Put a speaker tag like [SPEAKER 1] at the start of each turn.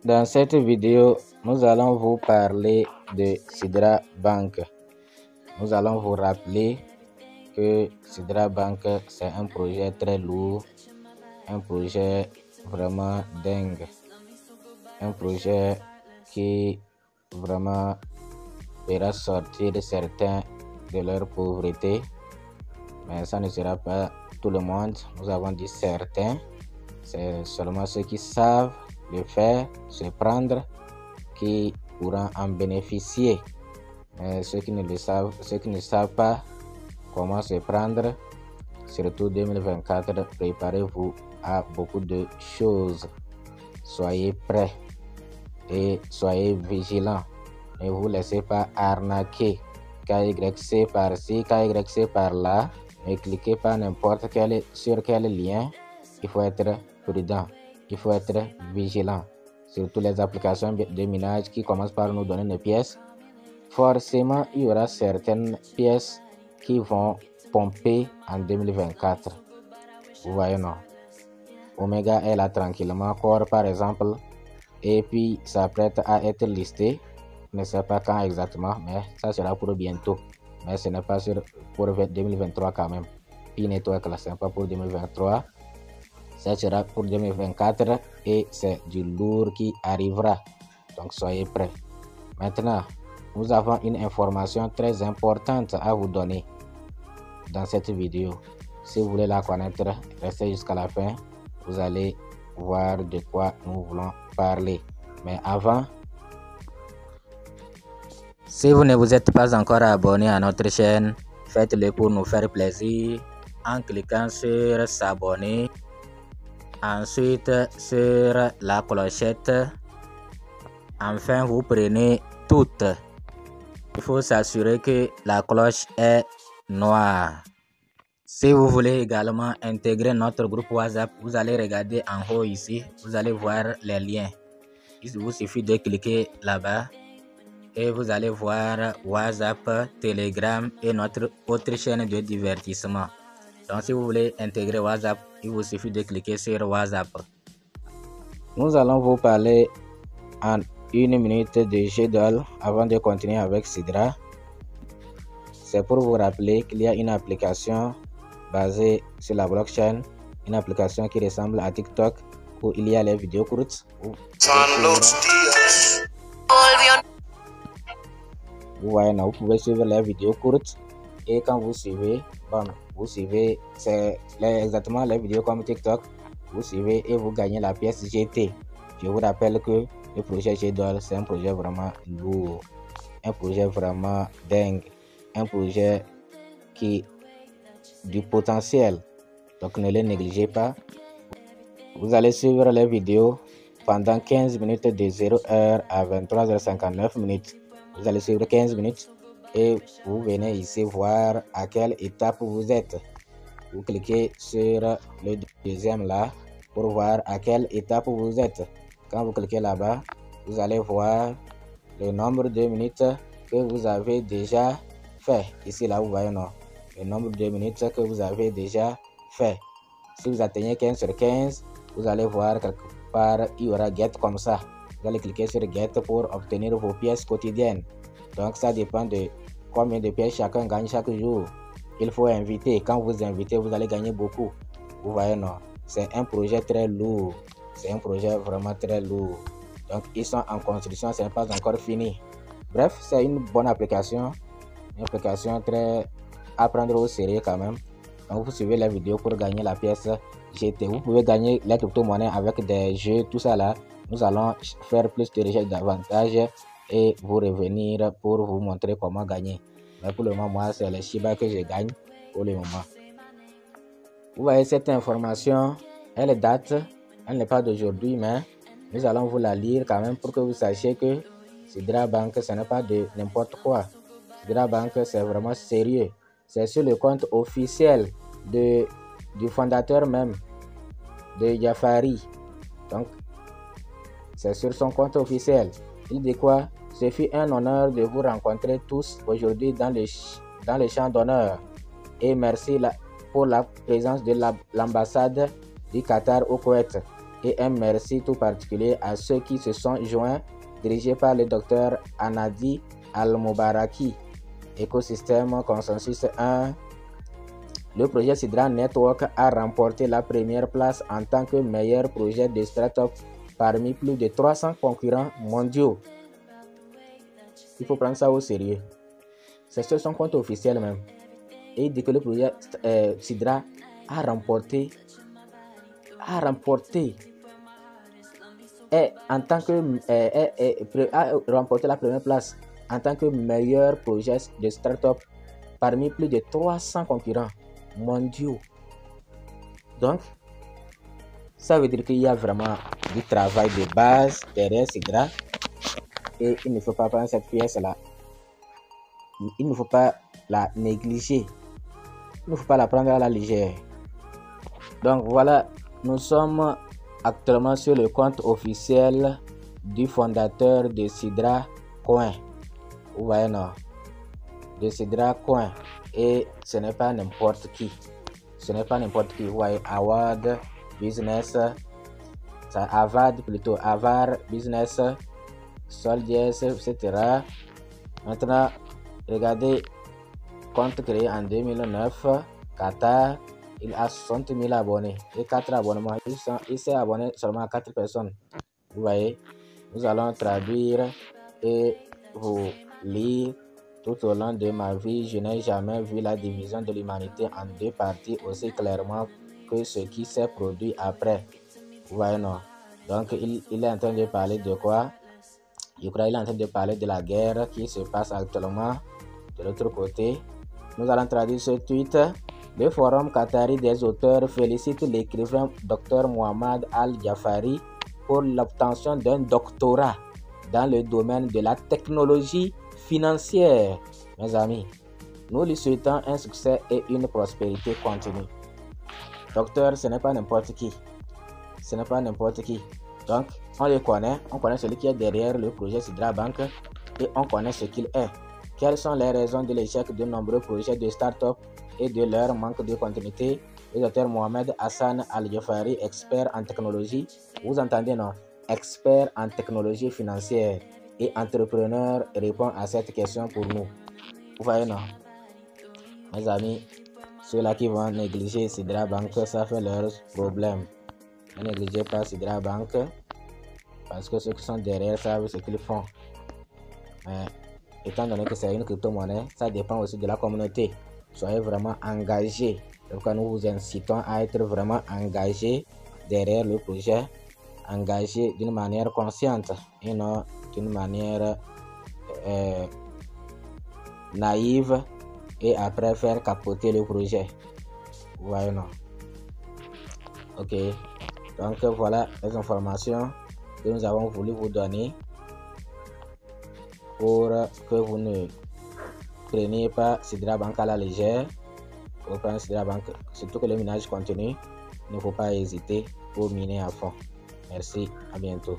[SPEAKER 1] Dans cette vidéo, nous allons vous parler de Sidra Bank. Nous allons vous rappeler que Sidra Bank, c'est un projet très lourd, un projet vraiment dingue, un projet qui vraiment fera sortir certains de leur pauvreté, mais ça ne sera pas tout le monde. Nous avons dit certains, c'est seulement ceux qui savent le faire, se prendre, qui pourront en bénéficier. Mais ceux qui ne savent pas comment se prendre, surtout 2024, préparez-vous à beaucoup de choses. Soyez prêts et soyez vigilants. Ne vous laissez pas arnaquer. KYC par-ci, KYC par-là. Ne cliquez pas sur quel lien. Il faut être prudent. Il faut être vigilant. Surtout les applications de minage qui commencent par nous donner des pièces. Forcément, il y aura certaines pièces qui vont pomper en 2024. Vous voyez, non? Omega est là tranquillement, Core par exemple, et puis s'apprête à être listé. Je ne sais pas quand exactement, mais ça sera pour bientôt. Mais ce n'est pas pour 2023 quand même. Pi Network là, ce n'est pas pour 2023. Ça sera pour 2024 et c'est du lourd qui arrivera. Donc soyez prêts. Maintenant, nous avons une information très importante à vous donner dans cette vidéo. Si vous voulez la connaître, restez jusqu'à la fin. Vous allez voir de quoi nous voulons parler. Mais avant, si vous ne vous êtes pas encore abonné à notre chaîne, faites-le pour nous faire plaisir en cliquant sur s'abonner. Ensuite, sur la clochette. Enfin, vous prenez toutes. Il faut s'assurer que la cloche est noire. Si vous voulez également intégrer notre groupe WhatsApp, vous allez regarder en haut ici. Vous allez voir les liens. Il vous suffit de cliquer là-bas et vous allez voir WhatsApp, Telegram et notre autre chaîne de divertissement. Donc si vous voulez intégrer WhatsApp, il vous suffit de cliquer sur WhatsApp. Nous allons vous parler en 1 minute de GDOL avant de continuer avec Sidra. C'est pour vous rappeler qu'il y a une application basée sur la blockchain, une application qui ressemble à TikTok où il y a les vidéos courtes. Vous voyez, vous pouvez suivre les vidéos courtes et quand vous suivez, c'est exactement les vidéos comme TikTok. Vous suivez et vous gagnez la pièce GT. Je vous rappelle que le projet GDOL, c'est un projet vraiment lourd, un projet vraiment dingue, un projet qui a du potentiel. Donc ne le négligez pas. Vous allez suivre les vidéos pendant 15 minutes de 0h à 23h59 minutes. Vous allez suivre 15 minutes et vous venez ici voir à quelle étape vous êtes. Vous cliquez sur le deuxième là pour voir à quelle étape vous êtes. Quand vous cliquez là-bas, vous allez voir le nombre de minutes que vous avez déjà fait. Ici là, vous voyez, non? Le nombre de minutes que vous avez déjà fait. Si vous atteignez 15 sur 15, vous allez voir quelque part, il y aura Get comme ça. Vous allez cliquer sur Get pour obtenir vos pièces quotidiennes. Donc ça dépend de combien de pièces chacun gagne chaque jour. Il faut inviter. Quand vous invitez, vous allez gagner beaucoup. Vous voyez, non? C'est un projet très lourd. C'est un projet vraiment très lourd. Donc ils sont en construction, ce n'est pas encore fini. Bref, c'est une bonne application. Une application très à prendre au sérieux quand même. Donc vous suivez la vidéo pour gagner la pièce GT. Vous pouvez gagner les crypto-monnaies avec des jeux, tout ça là. Nous allons faire plus de recherches davantage et vous revenir pour vous montrer comment gagner. Mais pour le moment, moi, c'est les Shiba que je gagne pour le moment. Vous voyez cette information, elle date, elle n'est pas d'aujourd'hui, mais nous allons vous la lire quand même pour que vous sachiez que Sidra Bank, ce n'est pas de n'importe quoi. Sidra Bank, c'est vraiment sérieux. C'est sur le compte officiel du fondateur même, de Jafari. Donc, c'est sur son compte officiel. Il dit quoi? Ce fut un honneur de vous rencontrer tous aujourd'hui dans le champ d'honneur. Et merci pour la présence de l'ambassade du Qatar au Koweït et un merci tout particulier à ceux qui se sont joints, dirigés par le docteur Anadi Al-Mubaraki. Écosystème Consensus 1. Le projet Sidra Network a remporté la première place en tant que meilleur projet de start-up parmi plus de 300 concurrents mondiaux. Il faut prendre ça au sérieux. C'est sur son compte officiel même. Et il dit que le projet Sidra a remporté la première place en tant que meilleur projet de start-up parmi plus de 300 concurrents mondiaux. Donc, ça veut dire qu'il y a vraiment du travail de base derrière Sidra et il ne faut pas prendre cette pièce-là. Il ne faut pas la négliger. Il ne faut pas la prendre à la légère. Donc voilà, nous sommes actuellement sur le compte officiel du fondateur de Sidra Coin. Vous voyez, non? De Sidra Coin. Et ce n'est pas n'importe qui. Ce n'est pas n'importe qui. Vous voyez, Award Business, Avad plutôt, Avar Business, Soldiers, etc. Maintenant, regardez, compte créé en 2009, Qatar, il a 60 000 abonnés et 4 abonnements. Il s'est abonné seulement à 4 personnes. Vous voyez, nous allons traduire et vous lire. Tout au long de ma vie, je n'ai jamais vu la division de l'humanité en deux parties aussi clairement que ce qui s'est produit après. Vous voyez, non? Donc, il est en train de parler de quoi? Je crois qu'il est en train de parler de la guerre qui se passe actuellement de l'autre côté. Nous allons traduire ce tweet. Le Forum Qatari des auteurs félicite l'écrivain Dr Mohamed Al-Jafari pour l'obtention d'un doctorat dans le domaine de la technologie financière. Mes amis, nous lui souhaitons un succès et une prospérité continue. Docteur, ce n'est pas n'importe qui. Ce n'est pas n'importe qui. Donc, on le connaît. On connaît celui qui est derrière le projet Sidra Bank et on connaît ce qu'il est. Quelles sont les raisons de l'échec de nombreux projets de start-up et de leur manque de continuité? Le docteur Mohamed Hassan Al-Jafari, expert en technologie. Vous entendez, non? Expert en technologie financière et entrepreneur, répond à cette question pour nous. Vous voyez, non? Mes amis, ceux-là qui vont négliger Sidra Bank, ça fait leur problème. Ne négligez pas Sidra Bank parce que ceux qui sont derrière savent ce qu'ils font. Mais étant donné que c'est une crypto-monnaie, ça dépend aussi de la communauté. Soyez vraiment engagés. Donc, nous vous incitons à être vraiment engagés derrière le projet, engagés d'une manière consciente et non d'une manière naïve et après faire capoter le projet. Vous voyez, non? Ok. Donc, voilà les informations que nous avons voulu vous donner pour que vous ne preniez pas Sidra Bank à la légère. Pour prendre Sidra Bank, surtout que le minage continue, il ne faut pas hésiter pour miner à fond. Merci, à bientôt.